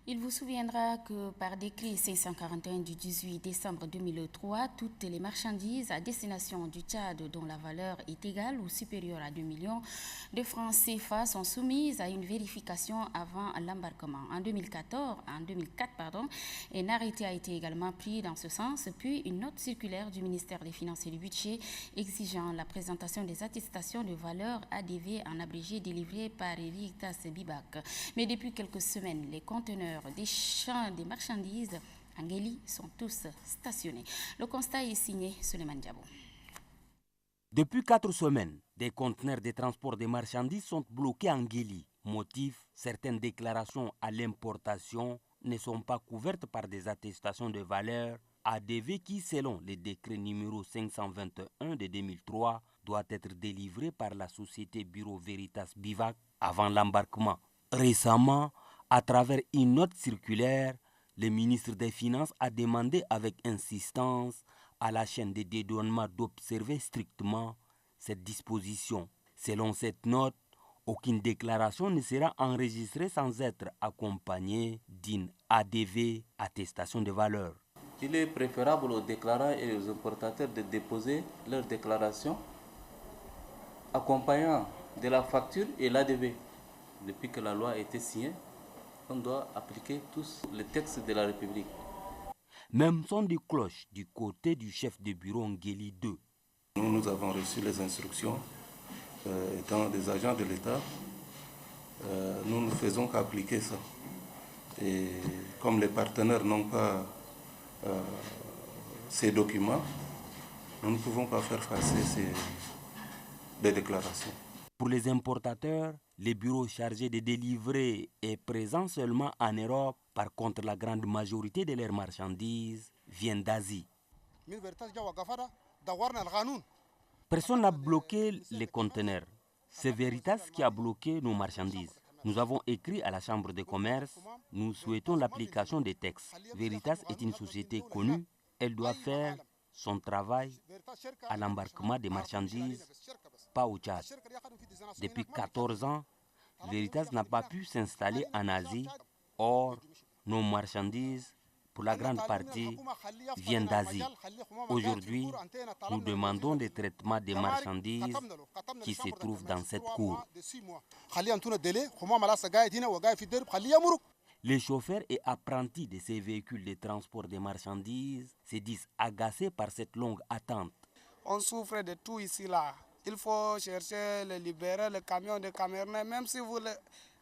Il vous souviendra que par décret C-141 du 18 décembre 2003, toutes les marchandises à destination du Tchad dont la valeur est égale ou supérieure à 2 millions de francs CFA sont soumises à une vérification avant l'embarquement. En 2004, un arrêté a été également pris dans ce sens, puis une note circulaire du ministère des Finances et du Budget exigeant la présentation des attestations de valeur ADV en abrégé délivrées par Veritas Bibac. Mais depuis quelques semaines, les conteneurs des champs des marchandises en Guéli sont tous stationnés. Le constat est signé Suleiman Diabo. Depuis 4 semaines, des conteneurs de transport de marchandises sont bloqués en Guéli. Motif, certaines déclarations à l'importation ne sont pas couvertes par des attestations de valeur ADV qui, selon le décret numéro 521 de 2003, doit être délivré par la société Bureau Veritas Bivac avant l'embarquement. Récemment, à travers une note circulaire, le ministre des Finances a demandé avec insistance à la chaîne de dédouanement d'observer strictement cette disposition. Selon cette note, aucune déclaration ne sera enregistrée sans être accompagnée d'une ADV, attestation de valeur. Il est préférable aux déclarants et aux importateurs de déposer leur déclaration accompagnant de la facture et l'ADV. Depuis que la loi a été signée, on doit appliquer tous les textes de la République. Même son de cloche du côté du chef de bureau Ngueli 2. Nous avons reçu les instructions étant des agents de l'État. Nous ne faisons qu'appliquer ça. Et comme les partenaires n'ont pas ces documents, nous ne pouvons pas faire passer des déclarations. Pour les importateurs, le bureau chargé de délivrer est présent seulement en Europe. Par contre, la grande majorité de leurs marchandises viennent d'Asie. Personne n'a bloqué les conteneurs. C'est Veritas qui a bloqué nos marchandises. Nous avons écrit à la Chambre de commerce. Nous souhaitons l'application des textes. Veritas est une société connue. Elle doit faire son travail à l'embarquement des marchandises, pas au Tchad. Depuis 14 ans, Veritas n'a pas pu s'installer en Asie. Or, nos marchandises, pour la grande partie, viennent d'Asie. Aujourd'hui, nous demandons le traitement des marchandises qui se trouvent dans cette cour. Les chauffeurs et apprentis de ces véhicules de transport de marchandises se disent agacés par cette longue attente. On souffre de tout ici là. Il faut chercher, libérer le camion de Camerounais, même si vous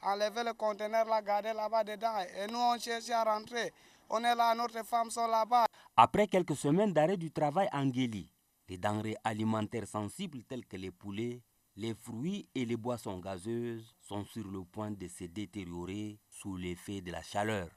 enlevez le conteneur, la garder là-bas dedans. Et nous, on cherche à rentrer. On est là, notre femmes sont là-bas. Après quelques semaines d'arrêt du travail en Guéli, les denrées alimentaires sensibles telles que les poulets, les fruits et les boissons gazeuses sont sur le point de se détériorer sous l'effet de la chaleur.